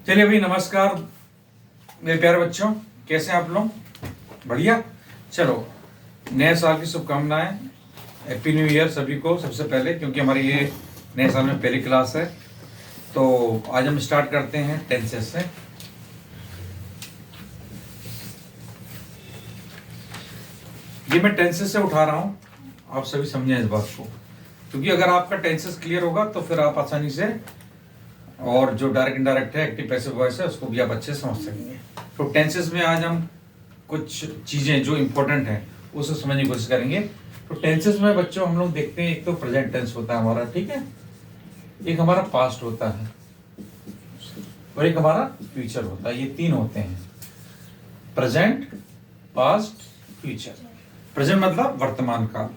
चलिए भाई, नमस्कार मेरे प्यारे बच्चों, कैसे हैं आप लोग? बढ़िया। चलो, नए साल की शुभकामनाएं, हैप्पी न्यू ईयर सभी को सबसे पहले, क्योंकि हमारी ये नए साल में पहली क्लास है। तो आज हम स्टार्ट करते हैं टेंसेस से। ये मैं टेंसेस से उठा रहा हूँ, आप सभी समझें इस बात को, क्योंकि अगर आपका टेंसेस क्लियर होगा तो फिर आप आसानी से, और जो डायरेक्ट इनडायरेक्ट है, एक्टिव पैसिव वॉइस है, उसको भी आप अच्छे से समझ सकेंगे। तो टेंसेस में आज हम कुछ चीज़ें जो इम्पोर्टेंट हैं उसे समझने की कोशिश करेंगे। तो टेंसेस में बच्चों हम लोग देखते हैं, एक तो प्रेजेंट टेंस होता है हमारा, ठीक है, एक हमारा पास्ट होता है और एक हमारा फ्यूचर होता है। ये तीन होते हैं, प्रेजेंट, पास्ट, फ्यूचर। प्रेजेंट मतलब वर्तमान काल,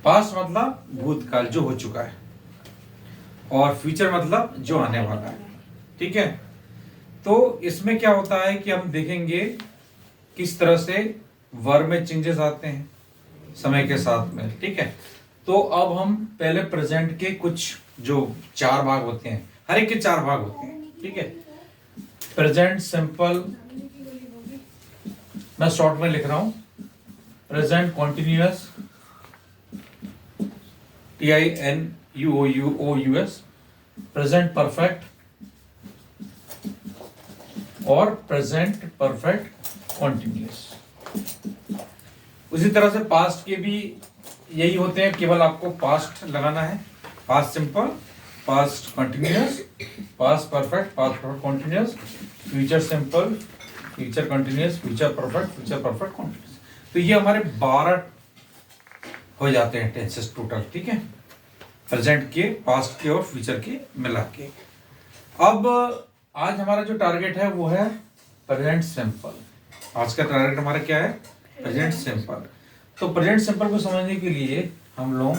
पास्ट मतलब भूतकाल जो हो चुका है, और फ्यूचर मतलब जो आने वाला है, ठीक है। तो इसमें क्या होता है कि हम देखेंगे किस तरह से वर्ब में चेंजेस आते हैं समय के साथ में, ठीक है। तो अब हम पहले प्रेजेंट के कुछ जो चार भाग होते हैं, हर एक के चार भाग होते हैं, ठीक है। प्रेजेंट सिंपल, मैं शॉर्ट में लिख रहा हूं, present continuous, TINUOUS, present perfect और प्रेजेंट परफेक्ट कॉन्टिन्यूअस। उसी तरह से पास्ट के भी यही होते हैं, केवल आपको पास्ट लगाना है। Past simple, past continuous, past perfect, past perfect continuous, future simple, future continuous, future perfect, future perfect continuous. तो ये हमारे 12 हो जाते हैं टेंसेस टोटल, ठीक है, प्रेजेंट के, पास्ट के और फ्यूचर के मिला के। अब आज हमारा जो टारगेट है वो है प्रेजेंट सिंपल। आज का टारगेट हमारा क्या है? Present simple. तो प्रेजेंट सिंपल को समझने के लिए हम लोग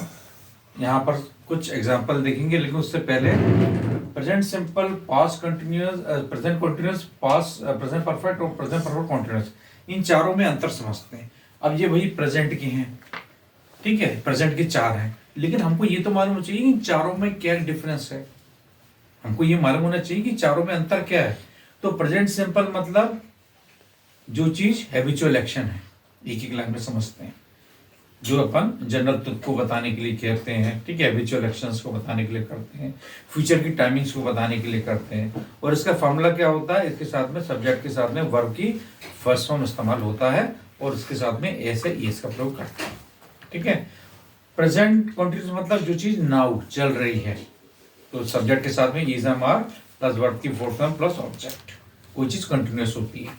यहाँ पर कुछ एग्जांपल देखेंगे, लेकिन उससे पहले present simple, past continuous, present continuous, past, present perfect और प्रेजेंट परफेक्ट कंटिन्यूअस, इन चारों में अंतर समझते हैं। अब ये वही प्रेजेंट के हैं, ठीक है, प्रेजेंट के चार हैं, लेकिन हमको ये तो मालूम होना चाहिए इन चारों में क्या डिफरेंस है। हमको ये मालूम होना चाहिए कि चारों में अंतर क्या है। तो प्रेजेंट सिंपल मतलब जो चीज हैबिचुअल एक्शन है, एक एक लाइन में समझते हैं, जो अपन जनरल तुक को बताने के लिए कहते हैं, ठीक है, हैबिचुअल एक्शंस को बताने के लिए करते हैं, फ्यूचर की टाइमिंग्स को बताने के लिए करते हैं। और इसका फॉर्मूला क्या होता है? इसके साथ में सब्जेक्ट के साथ में वर्ब की फर्स्ट फॉर्म इस्तेमाल होता है, और इसके साथ में एस है, एस का प्रयोग करते हैं, ठीक है। प्रेजेंट कंटिन्यूअस मतलब जो चीज नाउ चल रही है, तो सब्जेक्ट के साथ में is am are plus verb की फोर्थ फॉर्म प्लस ऑब्जेक्ट, कोई चीज कंटिन्यूअस होती है।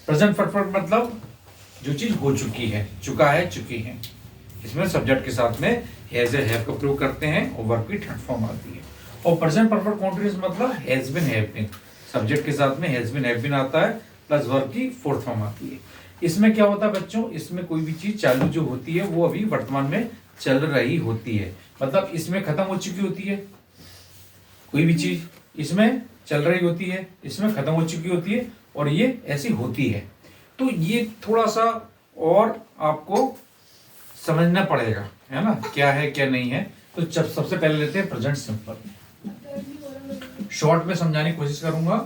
प्रेजेंट परफेक्ट मतलब जो चीज हो चुकी है, चुका है, चुकी है, इसमें सब्जेक्ट के साथ में हैज है, हैव का प्रयोग करते हैं और वर्ब की थर्ड फॉर्म आती है। और प्रेजेंट परफेक्ट कंटिन्यूअस मतलब has been, have been, subject के साथ में हैज बीन, हैव बीन आता है प्लस वर्ब की फोर्थ फॉर्म आती है। इसमें क्या होता है बच्चों? इसमें कोई भी चीज चालू जो होती है वो अभी वर्तमान में चल रही होती है, मतलब इसमें खत्म हो चुकी होती है, कोई भी चीज इसमें चल रही होती है, इसमें खत्म हो चुकी होती है, और ये ऐसी होती है। तो ये थोड़ा सा और आपको समझना पड़ेगा, है ना, क्या है क्या नहीं है। तो जब सबसे पहले लेते हैं प्रेजेंट सिंपल, शॉर्ट में समझाने की कोशिश करूंगा,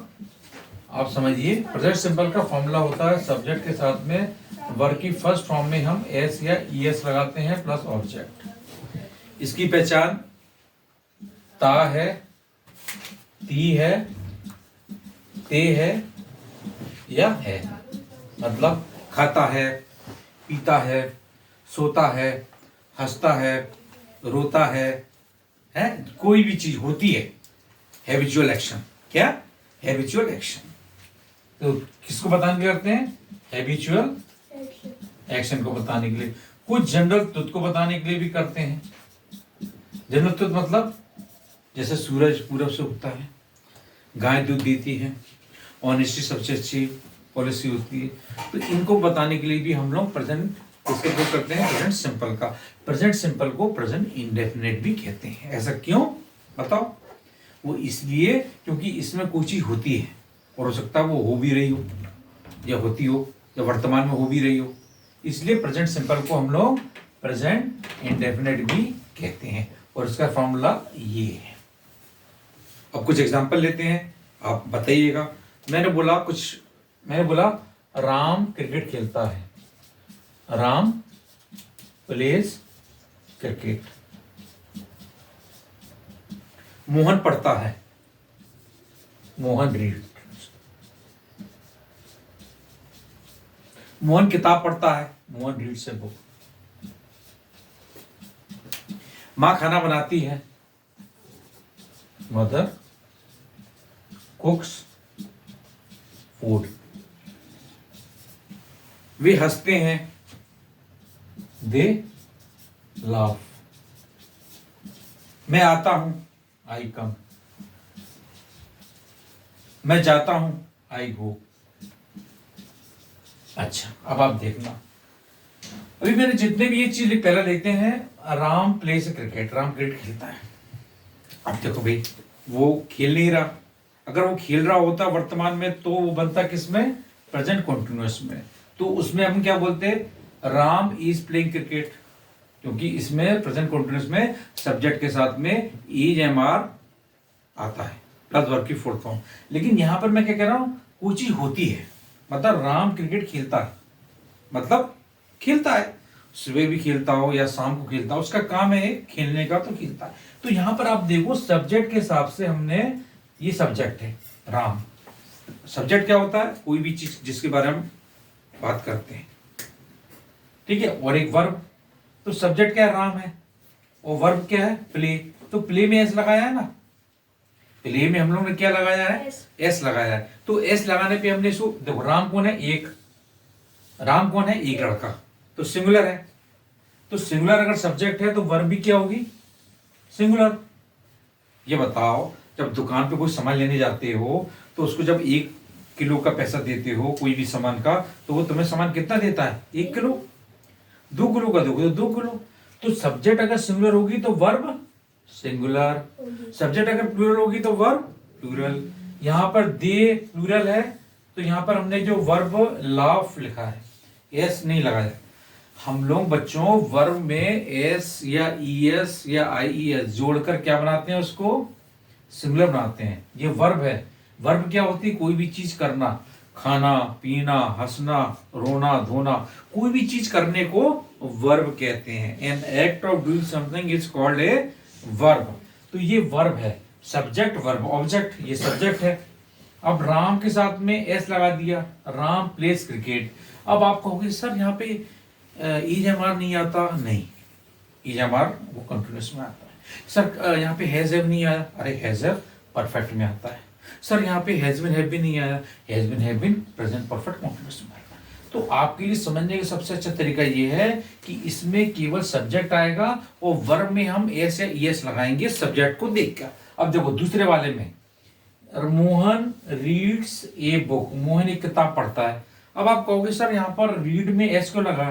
आप समझिए। प्रेजेंट सिंपल का फॉर्मूला होता है सब्जेक्ट के साथ में वर्ब की फर्स्ट फॉर्म में हम एस या ईएस लगाते हैं प्लस ऑब्जेक्ट। इसकी पहचान ता है, ती है, ते है या है, मतलब खाता है, पीता है, सोता है, हंसता है, रोता है, कोई भी चीज होती है हैबिचुअल एक्शन। क्या? Habitual action. तो किसको बताने के लिए करते हैं? हैबिचुअल एक्शन को बताने के लिए। कुछ जनरल ट्रुथ को बताने के लिए भी करते हैं। जनरल ट्रुथ मतलब जैसे सूरज पूरब से उगता है, गाय दूध देती है, ऑनेस्टी सबसे अच्छी पॉलिसी होती है, तो इनको बताने के लिए भी हम लोग प्रेजेंट इसका प्रयोग करते हैं, प्रेजेंट सिंपल का। प्रेजेंट सिंपल को प्रेजेंट इंडेफिनिट भी कहते हैं। ऐसा क्यों बताओ? वो इसलिए क्योंकि इसमें कोई चीज होती है, और हो सकता है वो हो भी रही हो, या होती हो, या वर्तमान में हो भी रही हो, इसलिए प्रेजेंट सिंपल को हम लोग प्रेजेंट इंडेफिनिट भी कहते हैं। और इसका फॉर्मूला ये है। अब कुछ एग्जांपल लेते हैं आप बताइएगा। मैंने बोला राम क्रिकेट खेलता है, राम प्लेज क्रिकेट। मोहन पढ़ता है, मोहन रीड। मोहन किताब पढ़ता है, मोहन रीड्स ए बुक। मां खाना बनाती है, मदर कुक्स फूड। वे हंसते हैं, दे लाफ। मैं आता हूं, आई कम। मैं जाता हूं, आई गो। अच्छा, अब आप देखना, अभी मैंने जितने भी ये चीज पहले देखते हैं, Ram place cricket, Ram cricket खेलता है। अब देखो भाई, वो खेल नहीं रहा। अगर वो खेल रहा होता वर्तमान में तो वो बनता किसमें, प्रेजेंट कॉन्टिन्यूअस में। तो उसमें हम क्या बोलते हैं, राम इज प्लेइंग क्रिकेट, क्योंकि इसमें प्रेजेंट कॉन्टिन्यूअस में सब्जेक्ट के साथ में इज एम आर आता है प्लस वर्ब की फोर्थ फॉर्म। लेकिन यहां पर मैं क्या कह रहा हूं, कोई चीज होती है, मतलब राम क्रिकेट खेलता है, मतलब खेलता है, सुबह भी खेलता हो या शाम को खेलता हो, उसका काम है खेलने का, तो खेलता है। तो यहां पर आप देखो सब्जेक्ट के हिसाब से हमने, ये सब्जेक्ट है राम। सब्जेक्ट क्या होता है, कोई भी चीज जिसके बारे में बात करते हैं, ठीक है। और एक वर्ब, तो सब्जेक्ट क्या है, राम है, और वर्ब क्या है, प्ले। तो प्ले में एस लगाया है ना, प्ले में हम लोग ने क्या लगाया है, एस लगाया है। तो एस लगाने पे हमने इसको देखो, राम कौन है, एक। राम कौन है, एक लड़का, तो सिंगुलर है। तो सिंगुलर अगर सब्जेक्ट है तो वर्ब भी क्या होगी, सिंगुलर। ये बताओ, जब दुकान पे कोई सामान लेने जाते हो तो उसको जब 1 किलो का पैसा देते हो कोई भी सामान का, तो वो तुम्हें सामान कितना देता है, 1 किलो। 2 किलो का दोगे तो 2 किलो। तो सब्जेक्ट अगर सिंगुलर होगी तो वर्ब सिंगुलर, सब्जेक्ट अगर प्लूरल होगी तो वर्ब प्लूरल। यहां पर दे प्लूरल है, तो यहां पर हमने जो वर्ब लाफ लिखा है, एस नहीं लगाया। हम लोग बच्चों वर्ब में एस या ईएस या आईईएस जोड़कर क्या बनाते हैं, उसको सिंगुलर बनाते हैं। ये वर्ब है। वर्ब क्या होती है, कोई भी चीज करना, खाना पीना, हंसना, रोना धोना, कोई भी चीज करने को वर्ब कहते हैं। An act of doing something is called a verb. तो ये वर्ब है, सब्जेक्ट वर्ब ऑब्जेक्ट, ये सब्जेक्ट है। अब राम के साथ में एस लगा दिया, राम प्लेस क्रिकेट। अब आप कहोगे सर यहाँ पे इज एम आर नहीं आता, नहीं, इज एम आर वो कंटिन्यूस में आता है। सर यहाँ पे हैज हैव नहीं आया, अरे हैज हैव परफेक्ट में आता है। सर यहाँ पे हैज बीन हैव भी नहीं आया, has been have been present perfect continuous में आएगा। तो आपके लिए समझने का सबसे अच्छा तरीका ये है कि इसमें केवल सब्जेक्ट आएगा और वर्ब में हम एस या ईएस लगाएंगे सब्जेक्ट को देखकर। अब देखो दूसरे वाले में, Mohan reads a book, Mohan एक किताब पढ़ता है। अब आप कहोगे सर यहाँ पर रीड में एस क्यों लगा,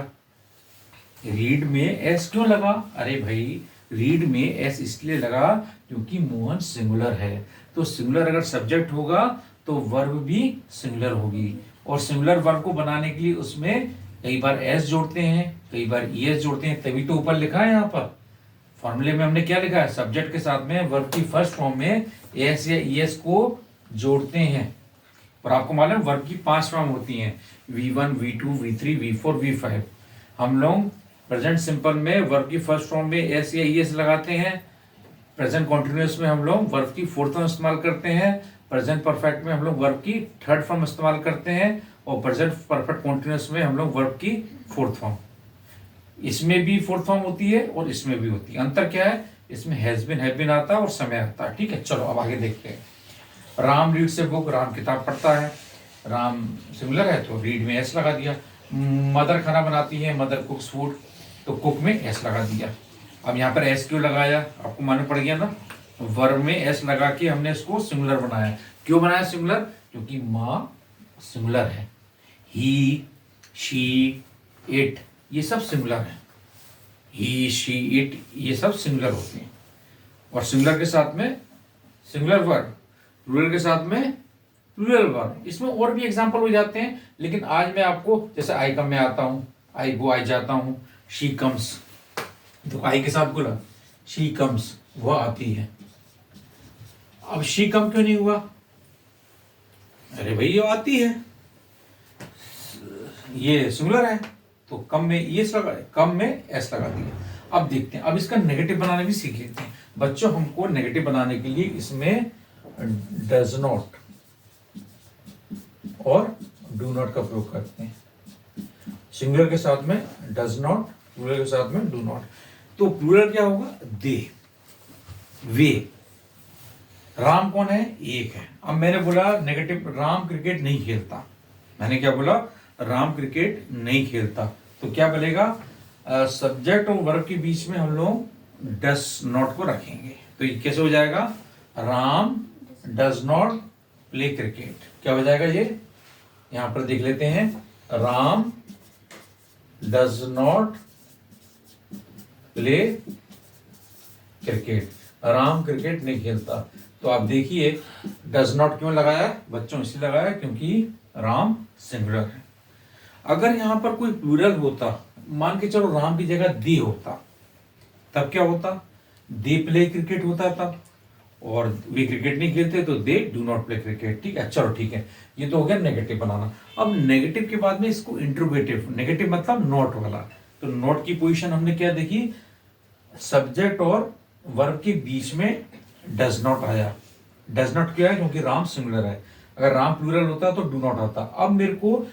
रीड में एस क्यों लगा, अरे भाई रीड में एस इसलिए लगा क्योंकि मोहन सिंगुलर है। तो सिंगुलर अगर सब्जेक्ट होगा तो वर्ब भी सिंगुलर होगी, और सिंगुलर वर्ब को बनाने के लिए उसमें कई बार एस जोड़ते हैं, कई बार ईएस जोड़ते हैं, तभी तो ऊपर लिखा है। यहाँ पर फॉर्मूले में हमने क्या लिखा है, सब्जेक्ट के साथ में वर्ब की फर्स्ट फॉर्म में एस या ईएस को जोड़ते हैं। और आपको मालूम है वर्ब की 5 फॉर्म होती हैं, V1 V2 V3 V4 V5। हम लोग प्रेजेंट सिंपल में वर्ब की फर्स्ट फॉर्म में एस या ईएस लगाते हैं, प्रेजेंट कॉन्टिन्यूअस में हम लोग वर्ब की फोर्थ फॉर्म इस्तेमाल करते हैं, प्रेजेंट परफेक्ट में हम लोग वर्ब की थर्ड फॉर्म इस्तेमाल करते हैं, और प्रेजेंट परफेक्ट कॉन्टिन्यूअस में हम लोग वर्ब की फोर्थ फॉर्म। इसमें भी फोर्थ फॉर्म होती है और इसमें भी होती है। अंतर क्या है, इसमें हैज बीन हैव बीन आता है और समय आता है। ठीक है, चलो अब आगे देखते हैं। Ram reads a book, Ram किताब पढ़ता है, राम सिंगुलर है तो रीड में एस लगा दिया। मदर खाना बनाती है, मदर कुक्स फूड, तो कुक में एस लगा दिया। अब यहाँ पर एस क्यों लगाया, आपको मालूम पड़ गया ना, वर्ब में एस लगा के हमने इसको सिंगुलर बनाया। क्यों बनाया सिंगुलर, क्योंकि माँ सिंगुलर है, ही शी इट ये सब सिंगुलर है, ही शी इट ये सब सिंगुलर होते हैं। और सिंगुलर के साथ में सिंगुलर वर्ब, प्लूरल के साथ में प्लूरल वर्ब। इसमें और भी एग्जांपल हो जाते हैं, लेकिन आज मैं आपको, जैसे आई कम में आता हूँ, आई गो आई जाता हूँ, शी कम्स, तो आई के साथ बोला शी कम्स, वह आती है। अब शी कम क्यों नहीं हुआ, अरे भाई ये आती है, ये सिंगुलर है तो कम में ये लगा, कम में एस लगा दिया। अब देखते हैं, अब इसका नेगेटिव बनाने भी सीख लेते हैं बच्चों। हमको नेगेटिव बनाने के लिए इसमें डज नॉट और डू नॉट का प्रयोग करते हैं। सिंगुलर के साथ में डज नॉट, प्लूरल के साथ में डू नॉट। तो प्लूरल क्या होगा? दे, वे। राम कौन है? एक है। अब मैंने बोला नेगेटिव, राम क्रिकेट नहीं खेलता। मैंने क्या बोला? राम क्रिकेट नहीं खेलता। तो क्या बनेगा? सब्जेक्ट और वर्ब के बीच में हम लोग डज नॉट को रखेंगे। तो ये कैसे हो जाएगा? Ram does not play cricket. क्या हो जाएगा ये? यहां पर देख लेते हैं, Ram does not play cricket. Ram cricket नहीं खेलता। तो आप देखिए डज नॉट क्यों लगाया बच्चों? इसलिए लगाया क्योंकि राम सिंगुलर है। अगर यहां पर कोई प्लूरल होता, मान के चलो राम की जगह दे होता, तब क्या होता? दे प्ले क्रिकेट होता तब, और वे क्रिकेट नहीं खेलते तो they do not play cricket. ठीक है, चलो ठीक है, ये तो हो गया नेगेटिव बनाना। अब नेगेटिव के बाद में इसको इंट्रोगेटिव, नेगेटिव मतलब नॉट वाला। तो नॉट की पोजीशन हमने क्या देखी? सब्जेक्ट और वर्ब के बीच में डज नॉट आया। डज नॉट क्या है? क्योंकि राम सिंगुलर है। अगर राम प्लूरल होता तो डू नॉट आता। अब मेरे को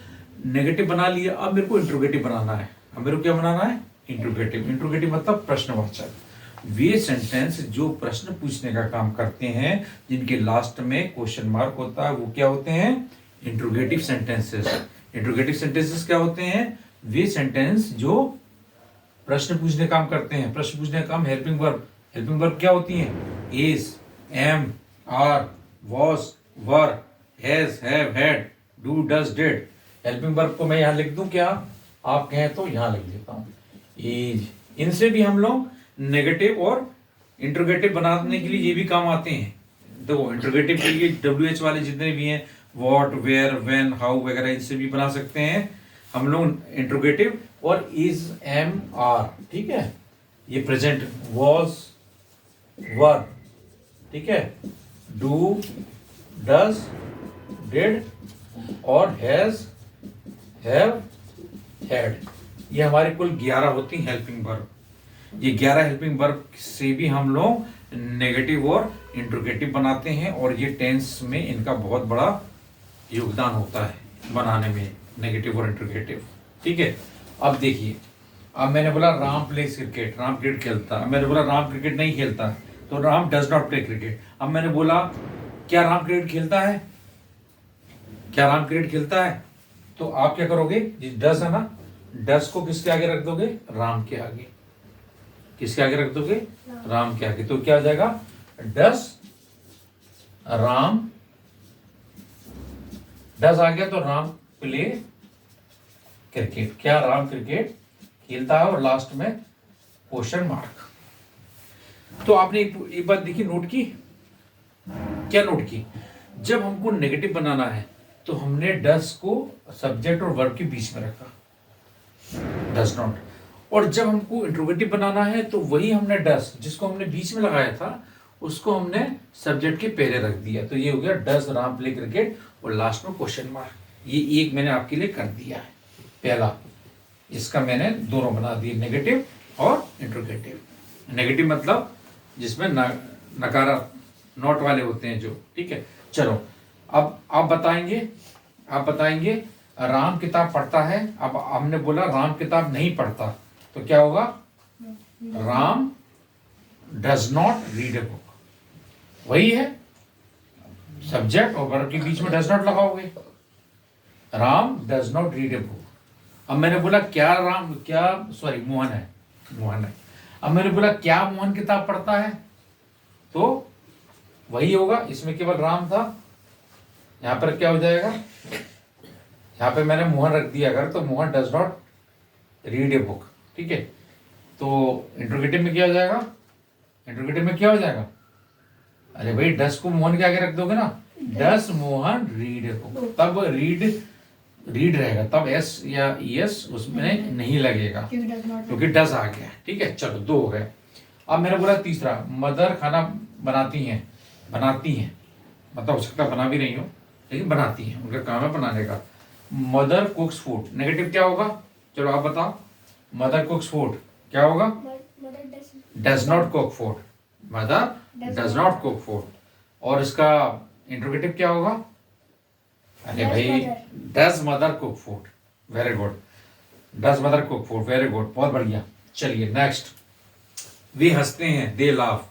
नेगेटिव बना लिया, अब मेरे को इंट्रोगेटिव बनाना है। अब मेरे को क्या बनाना है? इंट्रोगेटिव। इंट्रोगेटिव मतलब प्रश्नवाचक। वे सेंटेंस जो प्रश्न पूछने का काम करते हैं, जिनके लास्ट में क्वेश्चन मार्क होता है, वो क्या होते हैं? Interrogative sentences. इंट्रोगेटिव सेंटेंसेस क्या होते हैं? वे सेंटेंस जो प्रश्न पूछने का काम करते हैं। प्रश्न पूछने का काम हेल्पिंग वर्ब। हेल्पिंग वर्ब क्या होती हैं? Is, am, are, was, were, has, have, had, do, does, did. Helping verb को मैं यहां लिख दूं क्या? आप कहें तो यहां लिख देता हूं, इज। इनसे भी हम लोग नेगेटिव और इंट्रोगेटिव बनाने के लिए ये भी काम आते हैं। देखो इंट्रोगेटिव के लिए WH वाले जितने भी हैं, व्हाट, वेयर, व्हेन, हाउ वगैरह, इनसे भी बना सकते हैं हम लोग इंट्रोगेटिव। और इज, एम, आर, ठीक है, ये प्रेजेंट, वॉज, वर, ठीक है, डू, डज, डिड और हैज, हैव, हैड। ये हमारी कुल 11 होती हैं हेल्पिंग वर्ब। ये 11 हेल्पिंग वर्ब से भी हम लोग नेगेटिव और इंट्रोगेटिव बनाते हैं, और ये टेंस में इनका बहुत बड़ा योगदान होता है बनाने में, नेगेटिव और इंट्रोगेटिव। ठीक है, अब देखिए, अब मैंने बोला Ram place cricket, Ram cricket खेलता। अब मैंने बोला राम क्रिकेट नहीं खेलता, तो Ram does not play cricket. अब मैंने बोला क्या राम क्रिकेट खेलता है? क्या राम क्रिकेट खेलता है? तो आप क्या करोगे? डज है ना, डज को किसके आगे रख दोगे? राम के आगे। किसके आगे रख दोगे? राम के आगे। तो क्या हो जाएगा? डज राम, डज आ गया तो राम प्ले क्रिकेट। क्या राम क्रिकेट खेलता है? और लास्ट में क्वेश्चन मार्क। तो आपने एक बात देखी, नोट की? क्या नोट की? जब हमको नेगेटिव बनाना है तो हमने डज को सब्जेक्ट और वर्ब के बीच में रखा, डज नॉट। और जब हमको इंट्रोगेटिव बनाना है तो वही हमने डज, जिसको हमने बीच में लगाया था, उसको हमने सब्जेक्ट के पहले रख दिया। तो ये हो गया डज राम प्ले क्रिकेट और लास्ट में क्वेश्चन मार्क। ये एक मैंने आपके लिए कर दिया है पहला। इसका मैंने दोनों बना दिए, नेगेटिव और इंट्रोगेटिव। नेगेटिव मतलब जिसमें नकारा नॉट वाले होते हैं जो। ठीक है, चलो अब आप बताएंगे राम किताब पढ़ता है। अब हमने बोला राम किताब नहीं पढ़ता, तो क्या होगा? Ram does not read a book. वही है, सब्जेक्ट और वर्ब के बीच में डज नॉट लगाओगे। Ram does not read a book. अब मैंने बोला मोहन है। अब मैंने बोला क्या मोहन किताब पढ़ता है? तो वही होगा, इसमें केवल राम था, यहां पर क्या हो जाएगा? यहां पे मैंने मोहन रख दिया अगर, तो Mohan does not read a book. ठीक है, तो इंट्रोगेटिव में क्या हो जाएगा? इंट्रोगेटिव में क्या हो जाएगा? अरे भाई डज को मोहन के आगे रख दोगे ना, does Mohan read a book, तब रीड रहेगा, तब एस या एस उसमें नहीं लगेगा क्योंकि डज आ गया। ठीक है, चलो 2 हो गए। अब मैंने बोला तीसरा, मदर खाना बनाती हैं, मतलब हो सकता है बना भी नहीं हो, लेकिन बनाती हैं, उनका काम है बनाने का। मदर कुक्स फूड, नेगेटिव क्या होगा? चलो आप बताओ। मदर कुक्स फूड क्या होगा? Does not cook food, mother does not cook food. और इसका इंट्रोगेटिव क्या होगा? अरे भाई, does mother cook food, very good, does mother cook food, very good, बहुत बढ़िया। चलिए नेक्स्ट, वे हंसते हैं, दे लाफ।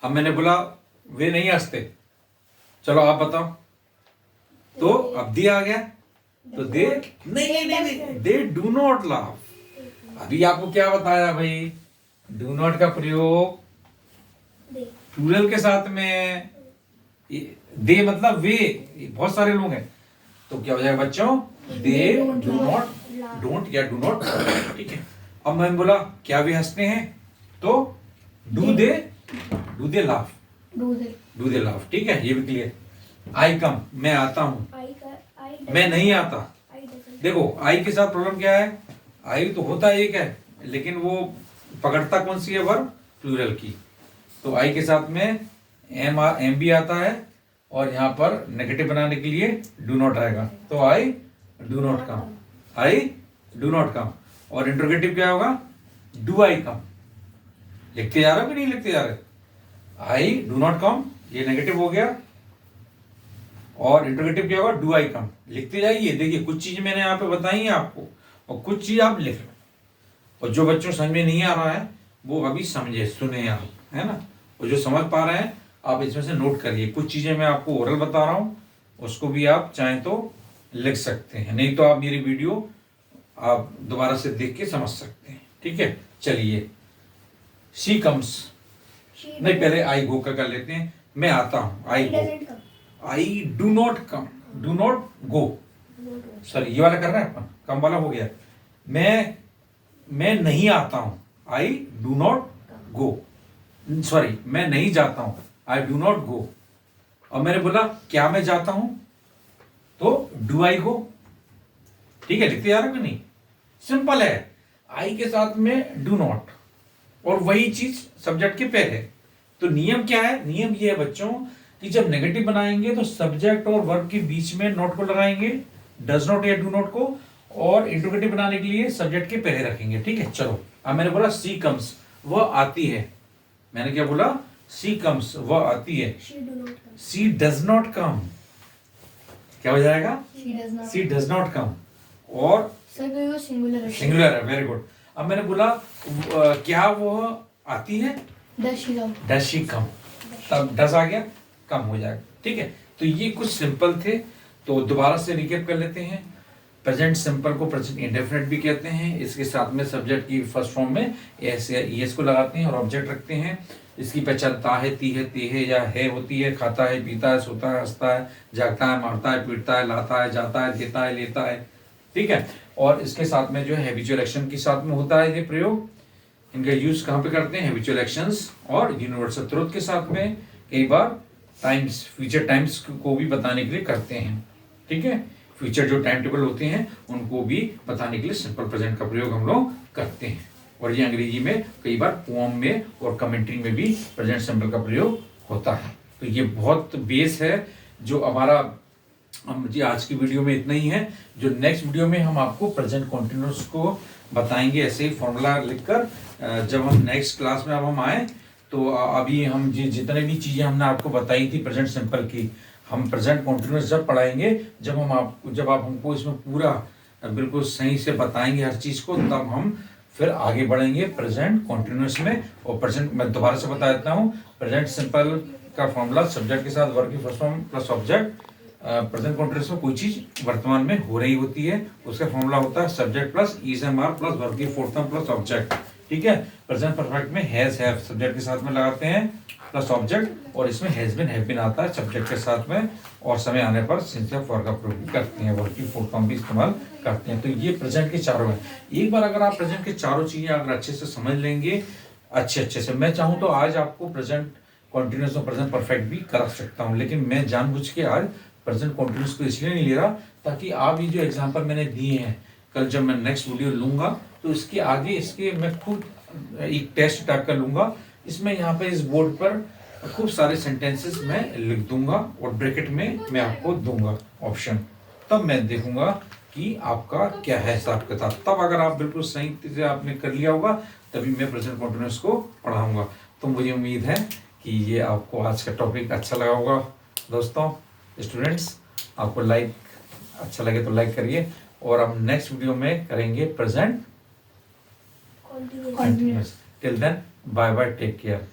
अब मैंने बोला वे नहीं हंसते, चलो आप बताओ। तो अब दे आ गया, तो दे नहीं, दे डू नॉट लाफ। अभी आपको क्या बताया भाई? डू नॉट का प्रयोग प्लूरल के साथ में, दे मतलब वे, बहुत सारे लोग हैं, तो क्या हो जाएगा बच्चों? दे डू नॉट, डोंट या डू नॉट, ठीक है। अब मैंने बोला क्या वे हंसते हैं, तो do they laugh, do they laugh, ठीक है, ये भी क्लियर। आई कम, मैं आता हूं, मैं नहीं आता। देखो आई के साथ प्रॉब्लम क्या है? आई तो होता एक है, लेकिन वो पकड़ता कौन सी है? वर्ब प्लूरल की। तो आई के साथ में एम भी आता है, और यहाँ पर नेगेटिव बनाने के लिए डू नॉट आएगा, तो आई do not come, I do not कम। और इंट्रोगेटिव क्या होगा? डू आई कम। लिखते जा रहे हो कि नहीं लिखते जा रहे? आई डू नॉट कम, ये नेगेटिव हो गया, और इंट्रोगेटिव क्या होगा? डू आई कम। लिखते जाइए, देखिए कुछ चीज मैंने यहाँ पे बताई है आपको, और कुछ चीज आप लिख लो, और जो बच्चों समझ में नहीं आ रहा है वो अभी समझे, सुने आप, है ना। और जो समझ पा रहे हैं आप इसमें से नोट करिए। कुछ चीजें मैं आपको ओरल बता रहा हूँ, उसको भी आप चाहें तो लिख सकते हैं, नहीं तो आप मेरी वीडियो आप दोबारा से देख के समझ सकते हैं, ठीक है। चलिए, शी कम्स, नहीं पहले आई गो का कर लेते हैं। मैं आता हूँ, I go, I do not come, do not go, sorry ये वाला कर रहे हैं अपन, कम वाला हो गया। मैं नहीं आता हूं, आई डू नॉट गो, सॉरी मैं नहीं जाता हूं, आई डू नॉट गो। और मैंने बोला क्या मैं जाता हूं, तो डू आई गो, ठीक है। लिखते जा रहे हो कि नहीं? सिंपल है, आई के साथ में डू नॉट, और वही चीज सब्जेक्ट के पहले। तो नियम क्या है? नियम ये है बच्चों कि जब नेगेटिव बनाएंगे तो सब्जेक्ट और वर्ब के बीच में नॉट को लगाएंगे, डज नॉट या डू नॉट को, और इंट्रोगेटिव बनाने के लिए सब्जेक्ट के पहले रखेंगे, ठीक है। चलो, अब मैंने बोला सी कम्स, वह आती है। मैंने क्या बोला? सी कम्स, वह आती है। सी डज नॉट कम, क्या हो जाएगा? सी डज नॉट कम, और सिंगुलर है, वेरी गुड। अब मैंने बोला क्या वह आती है? डज शी कम, तब डज आ गया, कम हो जाएगा, ठीक है। तो ये कुछ सिंपल थे, तो दोबारा से रिकैप कर लेते हैं। प्रेजेंट सिंपल को प्रेजेंट इंडेफिनिट भी कहते हैं। इसके साथ में सब्जेक्ट की फर्स्ट फॉर्म में एस या ईएस को लगाते हैं और ऑब्जेक्ट रखते हैं। इसकी पहचान ता है, ती है या है होती है। खाता है, पीता है, सोता है, हंसता है, जागता है, मारता है, पीटता है, लाता है, जाता है, देता है, लेता है, ठीक है। और इसके साथ में जो है हैबिचुअल एक्शन के साथ में होता है ये प्रयोग। इनका यूज कहाँ पे करते हैं? हैबिचुअल एक्शंस और यूनिवर्सल ट्रुथ के साथ में, कई बार टाइम्स, फ्यूचर टाइम्स को भी बताने के लिए करते हैं, ठीक है। फ्यूचर जो टाइम टेबल होते हैं उनको भी बताने के लिए सिंपल प्रेजेंट का प्रयोग हम लोग करते हैं। और ये अंग्रेजी में कई बार पोएम में और कमेंट्री में भी प्रेजेंट सिंपल का प्रयोग होता है। तो ये बहुत बेस है जो हमारा, हम जी आज की वीडियो में इतना ही है। जो नेक्स्ट वीडियो में हम आपको प्रेजेंट कॉन्टिन्यूअस को बताएंगे, ऐसे ही फॉर्मूला लिखकर। जब हम नेक्स्ट क्लास में अब हम आए तो अभी हम जितने भी चीज़ें हमने आपको बताई थी प्रेजेंट सिंपल की, हम प्रेजेंट कॉन्टिन्यूअस जब पढ़ाएंगे, जब आप हमको इसमें पूरा बिल्कुल सही से बताएंगे हर चीज़ को, तब हम फिर आगे बढ़ेंगे प्रेजेंट कॉन्टिन्यूअस में। और प्रेजेंट मैं दोबारा से बता देता हूँ, प्रेजेंट सिंपल का फॉर्मूला सब्जेक्ट के साथ वर्ब की first form plus object. Present continuous में कोई चीज वर्तमान में हो रही होती है, उसका फॉर्मूला होता है subject plus is am are plus verb की फोर्थ फॉर्म प्लस ऑब्जेक्ट, ठीक है। प्रेजेंट परफेक्ट में हैज हैव सब्जेक्ट के साथ में लगाते हैं प्लस ऑब्जेक्ट, और इसमें हैज बीन हैव बीन आता है सब्जेक्ट के साथ में, और समय आने पर सिंस या फॉर का प्रयोग करते हैं, वर्ब की फोर्थ फॉर्म भी इस्तेमाल करते हैं। तो ये प्रेजेंट के चारों हैं। एक बार अगर आप प्रेजेंट के चारों चीजें अगर अच्छे से समझ लेंगे, अच्छे से, मैं चाहूँ तो आज आपको प्रेजेंट कॉन्टिन्यूअस और प्रेजेंट परफेक्ट भी करा सकता हूँ, लेकिन मैं जानबूझ के आज प्रेजेंट कॉन्टिन्यूअस को इसलिए नहीं ले रहा ताकि आप ये जो एग्जाम्पल मैंने दिए हैं, कल जब मैं नेक्स्ट वीडियो लूंगा तो इसके आगे इसके मैं खुद एक टेस्ट टाइप का लूंगा। इसमें यहाँ पे इस बोर्ड पर खूब सारे सेंटेंसेस मैं लिख दूंगा और ब्रैकेट में मैं आपको दूंगा ऑप्शन, तब मैं देखूंगा कि आपका क्या है हिसाब किताब। तब अगर आप बिल्कुल सही से आपने कर लिया होगा तभी मैं प्रेजेंट कंटिन्यूअस को पढ़ाऊंगा। तो मुझे उम्मीद है कि ये आपको आज का टॉपिक अच्छा लगा होगा। दोस्तों स्टूडेंट्स, आपको लाइक अच्छा लगे तो लाइक करिए, और हम नेक्स्ट वीडियो में करेंगे present continuous. Till then bye bye, take care.